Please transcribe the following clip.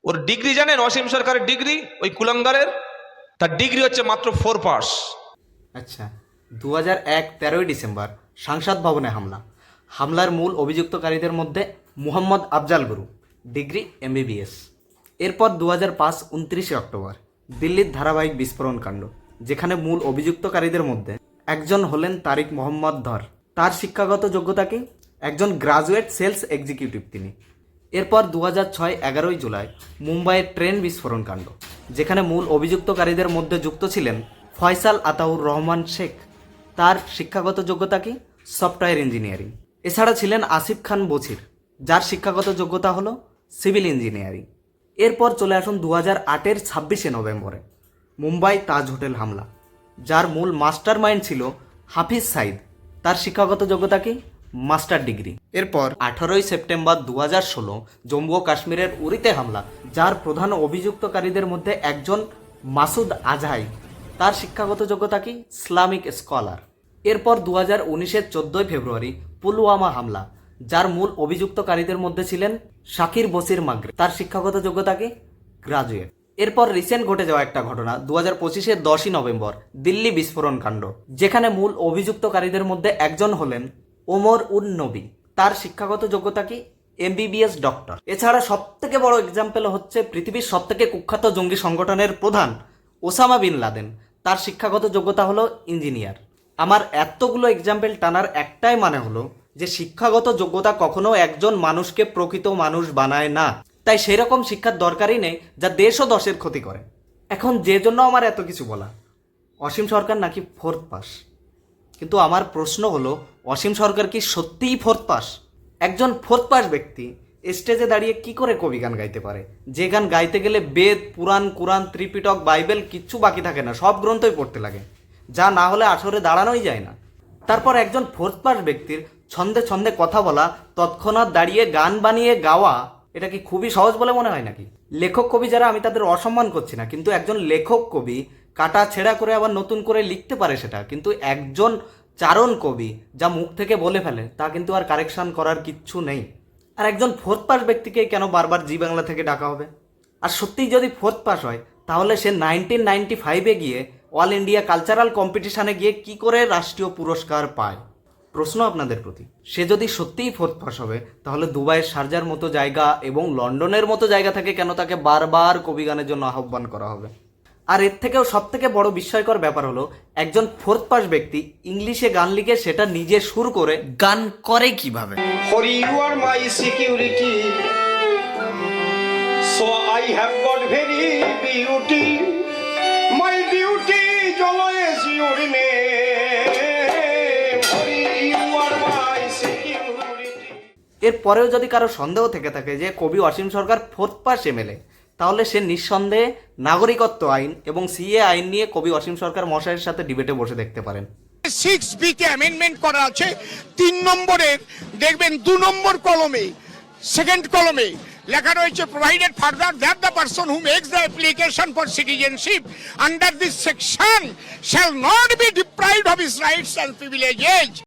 ওর degree জানেন? অসীম সরকারের degree, ওই কুলাঙ্গারের, তার ডিগ্রি হচ্ছে মাত্র 4 পাস। আচ্ছা, 2001 13ই ডিসেম্বর সংসদ ভবনে হামলার মূল অভিযুক্তকারীদের মধ্যে মুহাম্মদ আফজাল গুরু, ডিগ্রি MBBS। এরপর 2005 29 অক্টোবর দিল্লির ধারাবাহিক বিস্ফোরণ কাণ্ড, যেখানে মূল অভিযুক্তকারীদের মধ্যে একজন হলেন তারিক মোহাম্মদ ধর। তার শিক্ষাগত যোগ্যতা কি? একজন গ্রাজুয়েট সেলস এক্সিকিউটিভ তিনি। এরপর 2006 11ই জুলাই মুম্বাইয়ের ট্রেন বিস্ফোরণ কাণ্ড, যেখানে মূল অভিযুক্তকারীদের মধ্যে যুক্ত ছিলেন ফয়সাল আতাউর রহমান শেখ। তার শিক্ষাগত যোগ্যতা কি? Software engineering. এছাড়া ছিলেন আসিফ খান বছির, যার শিক্ষাগত যোগ্যতা হলো সিভিল ইঞ্জিনিয়ারিং। এরপর চলে আসুন 2008-এর 26শে নভেম্বরে মুম্বাই তাজ হোটেল হামলা, যার মূল মাস্টার মাইন্ড ছিল হাফিজ সাইদ। তার শিক্ষাগত যোগ্যতা কি? Master degree. এরপর 18ই সেপ্টেম্বর 2016 জম্মু ও কাশ্মীরের উরিতে হামলা, যার প্রধান অভিযুক্তকারীদের মধ্যে একজন মাসুদ আজহাই। তার শিক্ষাগত যোগ্যতা কি? Islamic scholar. এরপর 2019-এর 14ই ফেব্রুয়ারি পুলওয়ামা হামলা, যার মূল অভিযুক্তকারীদের মধ্যে ছিলেন শাকির বসির মাগরে। তার শিক্ষাগত যোগ্যতা কি? গ্রাজুয়েট। এরপর রিসেন্ট ঘটে যাওয়া একটা ঘটনা, 2025-এর 10ই নভেম্বর দিল্লি বিস্ফোরণ কাণ্ড, যেখানে মূল অভিযুক্তকারীদের মধ্যে একজন হলেন ওমর উন নবী। তার শিক্ষাগত যোগ্যতা কি? MBBS doctor. এছাড়া সবথেকে বড় এক্সাম্পল হচ্ছে পৃথিবীর সবথেকে কুখ্যাত জঙ্গি সংগঠনের প্রধান ওসামা বিন লাদেন। তার শিক্ষাগত যোগ্যতা হলো ইঞ্জিনিয়ার। আমার এতগুলো এক্সাম্পল টানার একটাই মানে হলো যে শিক্ষাগত যোগ্যতা কখনো একজন মানুষকে প্রকৃত মানুষ বানায় না। তাই সেই রকম শিক্ষার দরকারই নেই যা দেশ ও দশের ক্ষতি করে। এখন যে জন্য আমার এত কিছু বলা, অসীম সরকার নাকি 4th পাস। কিন্তু আমার প্রশ্ন হলো, অসীম সরকার কি সত্যিই 4th পাস? একজন 4th পাস ব্যক্তি স্টেজে দাঁড়িয়ে কি করে কবি গান গাইতে পারে, যে গান গাইতে গেলে বেদ, পুরাণ, কুরআন, ত্রিপিটক, বাইবেল কিচ্ছু বাকি থাকে না, সব গ্রন্থই পড়তে লাগে, যা না হলে আসরে দাঁড়ানোই যায় না। তারপর একজন 4th পাস ব্যক্তির ছন্দে ছন্দে কথা বলা, তৎক্ষণাৎ দাঁড়িয়ে গান বানিয়ে গাওয়া, এটা কি খুবই সহজ বলে মনে হয় নাকি? লেখক কবি যারা, আমি তাদের অসম্মান করছি না, কিন্তু একজন লেখক কবি কাটা ছেঁড়া করে আবার নতুন করে লিখতে পারে সেটা, কিন্তু একজন চারণ কবি যা মুখ থেকে বলে ফেলে তা কিন্তু আর কারেকশন করার কিচ্ছু নেই। আর একজন 4th পাস ব্যক্তিকে কেন বারবার জি বাংলা থেকে ডাকা হবে? আর সত্যিই যদি 4th পাস হয়, তাহলে সে 1995-এ গিয়ে অল ইন্ডিয়া কালচারাল কম্পিটিশানে গিয়ে কি করে রাষ্ট্রীয় পুরস্কার পায়? প্রশ্ন আপনাদের প্রতি, সে যদি সত্যিই 4th পাস হবে, তাহলে দুবাইয়ের শারজার মতো জায়গা এবং লন্ডনের মতো জায়গা থেকে কেন তাকে বারবার কবি গানের জন্য আহ্বান করা হবে? আর এর থেকেও সব থেকে বড় বিস্ময়কর ব্যাপার হলো, একজন 4th পাস ব্যক্তি ইংলিশে গান লিখে সেটা নিজে সুর করে গান করে কিভাবে? For you are my security, so I have got very beauty. My duty is always your name. For you are my security. এরপরেও যদি কারো সন্দেহ থেকে থাকে যে কবি অসীম সরকার 4th পাস MLA, তাহলে সে নিঃসন্দেহে নাগরিকত্ব আইন এবং CA আইন নিয়ে কবি অসীম সরকার মশাইয়ের সাথে ডিবেটে বসে দেখতে পারেন। 6B তে অ্যামেন্ডমেন্ট করা আছে 3 নম্বরের, দেখবেন 2 নম্বর কলমে, সেকেন্ড কলমে লেখা রয়েছে, provided further that the person who makes the application for citizenship under this section shall not be deprived of his rights and privileges.